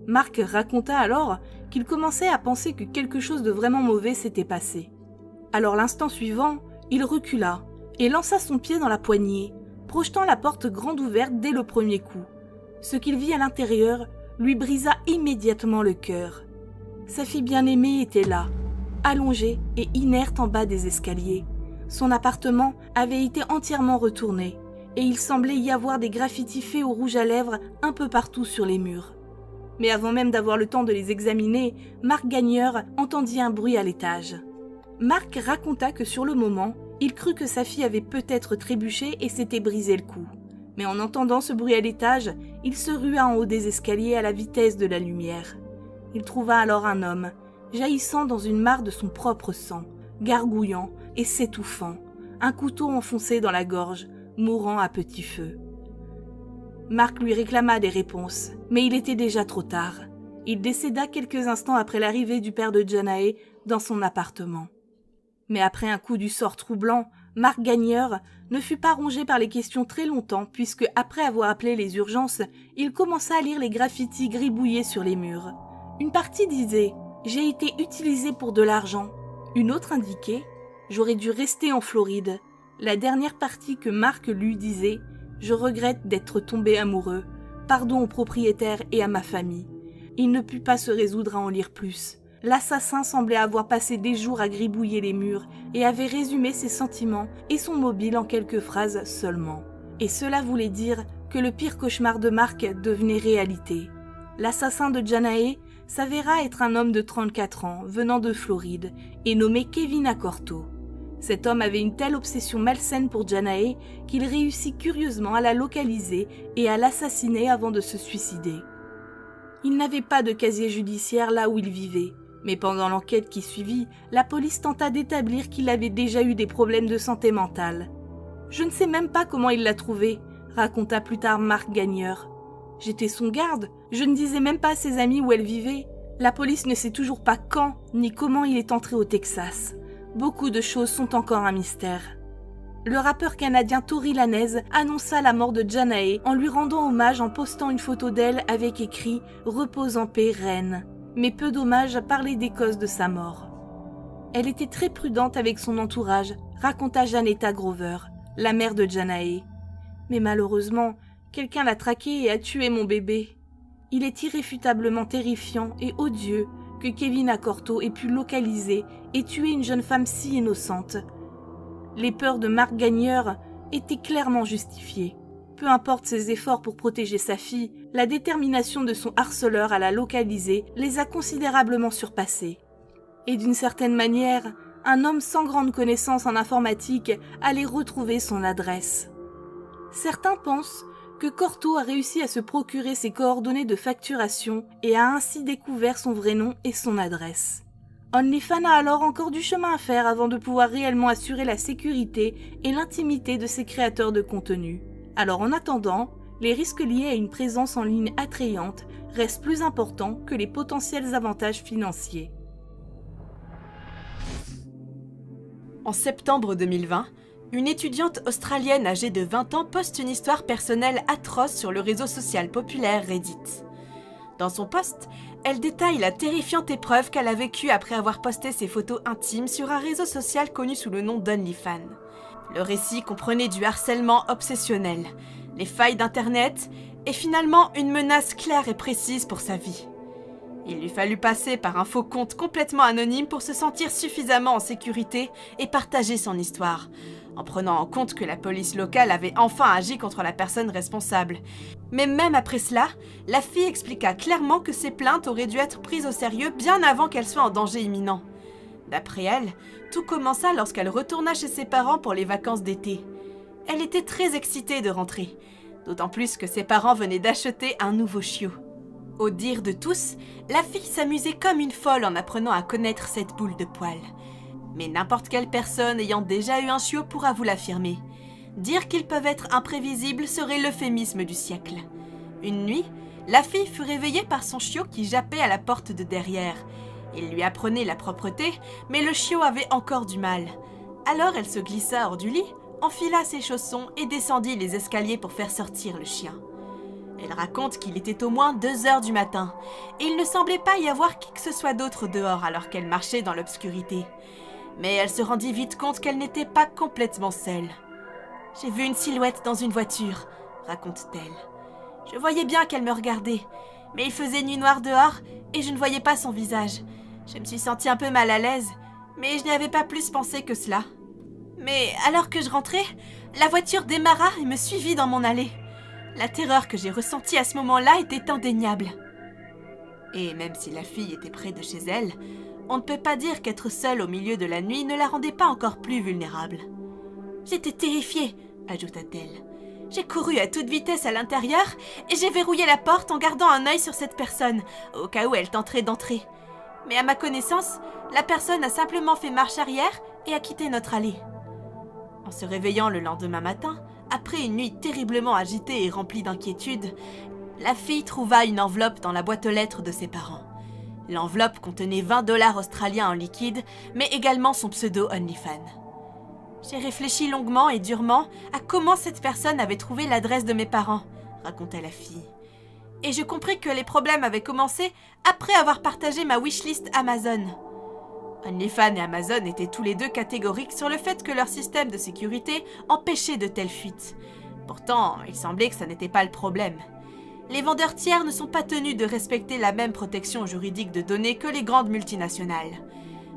Mark raconta alors qu'il commençait à penser que quelque chose de vraiment mauvais s'était passé. Alors l'instant suivant, il recula et lança son pied dans la poignée, projetant la porte grande ouverte dès le premier coup. Ce qu'il vit à l'intérieur lui brisa immédiatement le cœur. Sa fille bien-aimée était là, allongée et inerte en bas des escaliers. Son appartement avait été entièrement retourné, et il semblait y avoir des graffitis faits au rouge à lèvres un peu partout sur les murs. Mais avant même d'avoir le temps de les examiner, Mark Gagner entendit un bruit à l'étage. Mark raconta que sur le moment, il crut que sa fille avait peut-être trébuché et s'était brisé le cou. Mais en entendant ce bruit à l'étage, il se rua en haut des escaliers à la vitesse de la lumière. Il trouva alors un homme, jaillissant dans une mare de son propre sang, gargouillant et s'étouffant, un couteau enfoncé dans la gorge, mourant à petit feu. Mark lui réclama des réponses, mais il était déjà trop tard. Il décéda quelques instants après l'arrivée du père de Janae dans son appartement. Mais après un coup du sort troublant, Mark Gagner ne fut pas rongé par les questions très longtemps puisque, après avoir appelé les urgences, il commença à lire les graffitis gribouillés sur les murs. Une partie disait « J'ai été utilisé pour de l'argent ». Une autre indiquait « J'aurais dû rester en Floride ». La dernière partie que Mark lut disait « Je regrette d'être tombé amoureux. Pardon au propriétaire et à ma famille ». Il ne put pas se résoudre à en lire plus. L'assassin semblait avoir passé des jours à gribouiller les murs et avait résumé ses sentiments et son mobile en quelques phrases seulement. Et cela voulait dire que le pire cauchemar de Mark devenait réalité. L'assassin de Janae s'avéra être un homme de 34 ans venant de Floride et nommé Kevin Accorto. Cet homme avait une telle obsession malsaine pour Janae qu'il réussit curieusement à la localiser et à l'assassiner avant de se suicider. Il n'avait pas de casier judiciaire là où il vivait, mais pendant l'enquête qui suivit, la police tenta d'établir qu'il avait déjà eu des problèmes de santé mentale. « Je ne sais même pas comment il l'a trouvé », raconta plus tard Mark Gagner. « J'étais son garde, je ne disais même pas à ses amis où elle vivait. La police ne sait toujours pas quand ni comment il est entré au Texas. Beaucoup de choses sont encore un mystère. » Le rappeur canadien Tory Lanez annonça la mort de Janae en lui rendant hommage en postant une photo d'elle avec écrit « Repose en paix, reine ». Mais peu d'hommages parlaient des causes de sa mort. Elle était très prudente avec son entourage, raconta Janetta Grover, la mère de Janae. Mais malheureusement, quelqu'un l'a traqué et a tué mon bébé. Il est irréfutablement terrifiant et odieux que Kevin Accorto ait pu localiser et tuer une jeune femme si innocente. Les peurs de Mark Gagner étaient clairement justifiées. peu importe ses efforts pour protéger sa fille, la détermination de son harceleur à la localiser les a considérablement surpassés. Et d'une certaine manière, un homme sans grande connaissance en informatique allait retrouver son adresse. Certains pensent que Corto a réussi à se procurer ses coordonnées de facturation et a ainsi découvert son vrai nom et son adresse. OnlyFans a alors encore du chemin à faire avant de pouvoir réellement assurer la sécurité et l'intimité de ses créateurs de contenu. Alors en attendant, les risques liés à une présence en ligne attrayante restent plus importants que les potentiels avantages financiers. En septembre 2020, une étudiante australienne âgée de 20 ans poste une histoire personnelle atroce sur le réseau social populaire Reddit. Dans son post, elle détaille la terrifiante épreuve qu'elle a vécue après avoir posté ses photos intimes sur un réseau social connu sous le nom d'OnlyFans. Le récit comprenait du harcèlement obsessionnel, les failles d'Internet et finalement une menace claire et précise pour sa vie. Il lui fallut passer par un faux compte complètement anonyme pour se sentir suffisamment en sécurité et partager son histoire, en prenant en compte que la police locale avait enfin agi contre la personne responsable. Mais même après cela, la fille expliqua clairement que ses plaintes auraient dû être prises au sérieux bien avant qu'elle soit en danger imminent. D'après elle, tout commença lorsqu'elle retourna chez ses parents pour les vacances d'été. Elle était très excitée de rentrer, d'autant plus que ses parents venaient d'acheter un nouveau chiot. Au dire de tous, la fille s'amusait comme une folle en apprenant à connaître cette boule de poils. Mais n'importe quelle personne ayant déjà eu un chiot pourra vous l'affirmer. Dire qu'ils peuvent être imprévisibles serait l'euphémisme du siècle. Une nuit, la fille fut réveillée par son chiot qui jappait à la porte de derrière. Il lui apprenait la propreté, mais le chiot avait encore du mal. Alors elle se glissa hors du lit, enfila ses chaussons et descendit les escaliers pour faire sortir le chien. Elle raconte qu'il était au moins 2 heures du matin, et il ne semblait pas y avoir qui que ce soit d'autre dehors alors qu'elle marchait dans l'obscurité. Mais elle se rendit vite compte qu'elle n'était pas complètement seule. « J'ai vu une silhouette dans une voiture », raconte-t-elle. « Je voyais bien qu'elle me regardait, mais il faisait nuit noire dehors et je ne voyais pas son visage. Je me suis sentie un peu mal à l'aise, mais je n'y avais pas plus pensé que cela. Mais alors que je rentrais, la voiture démarra et me suivit dans mon allée. La terreur que j'ai ressentie à ce moment-là était indéniable. » Et même si la fille était près de chez elle, on ne peut pas dire qu'être seule au milieu de la nuit ne la rendait pas encore plus vulnérable. « J'étais terrifiée », ajouta-t-elle. « J'ai couru à toute vitesse à l'intérieur et j'ai verrouillé la porte en gardant un œil sur cette personne, au cas où elle tenterait d'entrer. Mais à ma connaissance, la personne a simplement fait marche arrière et a quitté notre allée. » En se réveillant le lendemain matin, après une nuit terriblement agitée et remplie d'inquiétude, la fille trouva une enveloppe dans la boîte aux lettres de ses parents. L'enveloppe contenait 20 $ australiens en liquide, mais également son pseudo OnlyFans. J'ai réfléchi longuement et durement à comment cette personne avait trouvé l'adresse de mes parents, racontait la fille. Et je compris que les problèmes avaient commencé après avoir partagé ma wishlist Amazon. OnlyFans et Amazon étaient tous les deux catégoriques sur le fait que leur système de sécurité empêchait de telles fuites. Pourtant, il semblait que ça n'était pas le problème. Les vendeurs tiers ne sont pas tenus de respecter la même protection juridique de données que les grandes multinationales.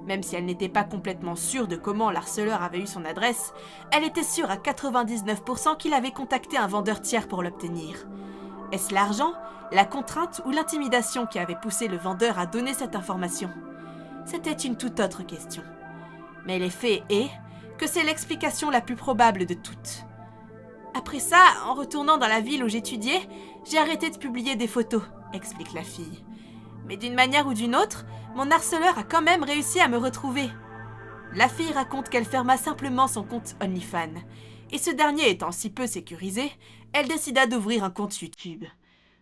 Même si elle n'était pas complètement sûre de comment l'harceleur avait eu son adresse, elle était sûre à 99% qu'il avait contacté un vendeur tiers pour l'obtenir. Est-ce l'argent, la contrainte ou l'intimidation qui avait poussé le vendeur à donner cette information ? C'était une toute autre question. Mais l'effet est que c'est l'explication la plus probable de toutes. Après ça, en retournant dans la ville où j'étudiais, j'ai arrêté de publier des photos, explique la fille. Mais d'une manière ou d'une autre, mon harceleur a quand même réussi à me retrouver. La fille raconte qu'elle ferma simplement son compte OnlyFans. Et ce dernier étant si peu sécurisé, elle décida d'ouvrir un compte YouTube.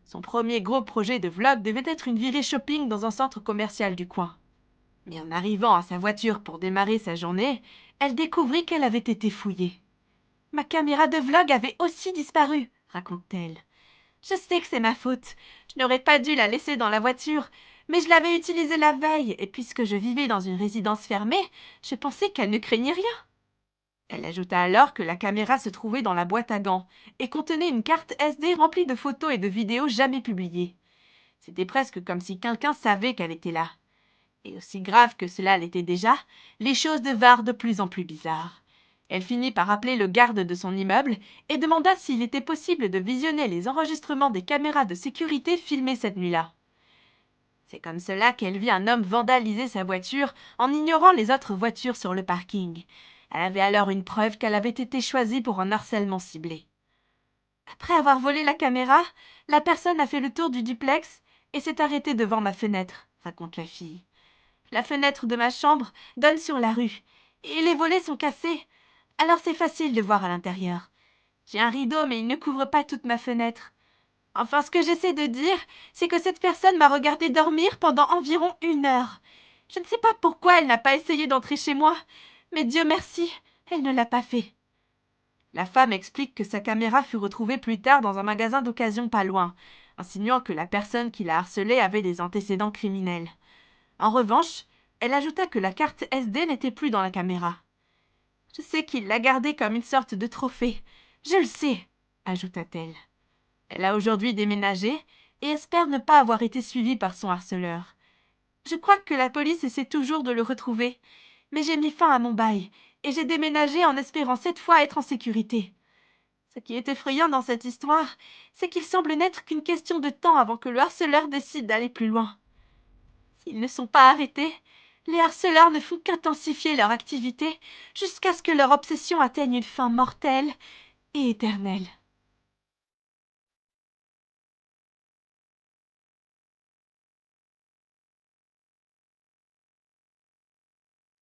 Son premier gros projet de vlog devait être une virée shopping dans un centre commercial du coin. Mais en arrivant à sa voiture pour démarrer sa journée, elle découvrit qu'elle avait été fouillée. « Ma caméra de vlog avait aussi disparu », raconte-t-elle. « Je sais que c'est ma faute. Je n'aurais pas dû la laisser dans la voiture, mais je l'avais utilisée la veille et puisque je vivais dans une résidence fermée, je pensais qu'elle ne craignait rien. » Elle ajouta alors que la caméra se trouvait dans la boîte à gants et contenait une carte SD remplie de photos et de vidéos jamais publiées. C'était presque comme si quelqu'un savait qu'elle était là. Et aussi grave que cela l'était déjà, les choses devinrent de plus en plus bizarres. Elle finit par appeler le garde de son immeuble et demanda s'il était possible de visionner les enregistrements des caméras de sécurité filmées cette nuit-là. C'est comme cela qu'elle vit un homme vandaliser sa voiture en ignorant les autres voitures sur le parking. Elle avait alors une preuve qu'elle avait été choisie pour un harcèlement ciblé. Après avoir volé la caméra, la personne a fait le tour du duplex et s'est arrêtée devant ma fenêtre, raconte la fille. La fenêtre de ma chambre donne sur la rue et les volets sont cassés, alors c'est facile de voir à l'intérieur. J'ai un rideau mais il ne couvre pas toute ma fenêtre. Enfin, ce que j'essaie de dire, c'est que cette personne m'a regardé dormir pendant environ 1 heure. Je ne sais pas pourquoi elle n'a pas essayé d'entrer chez moi, mais Dieu merci, elle ne l'a pas fait. La femme explique que sa caméra fut retrouvée plus tard dans un magasin d'occasion pas loin, insinuant que la personne qui l'a harcelée avait des antécédents criminels. En revanche, elle ajouta que la carte SD n'était plus dans la caméra. « Je sais qu'il l'a gardée comme une sorte de trophée. Je le sais, » ajouta-t-elle. Elle a aujourd'hui déménagé et espère ne pas avoir été suivie par son harceleur. Je crois que la police essaie toujours de le retrouver, mais j'ai mis fin à mon bail et j'ai déménagé en espérant cette fois être en sécurité. Ce qui est effrayant dans cette histoire, c'est qu'il semble n'être qu'une question de temps avant que le harceleur décide d'aller plus loin. S'ils ne sont pas arrêtés, les harceleurs ne font qu'intensifier leur activité jusqu'à ce que leur obsession atteigne une fin mortelle et éternelle.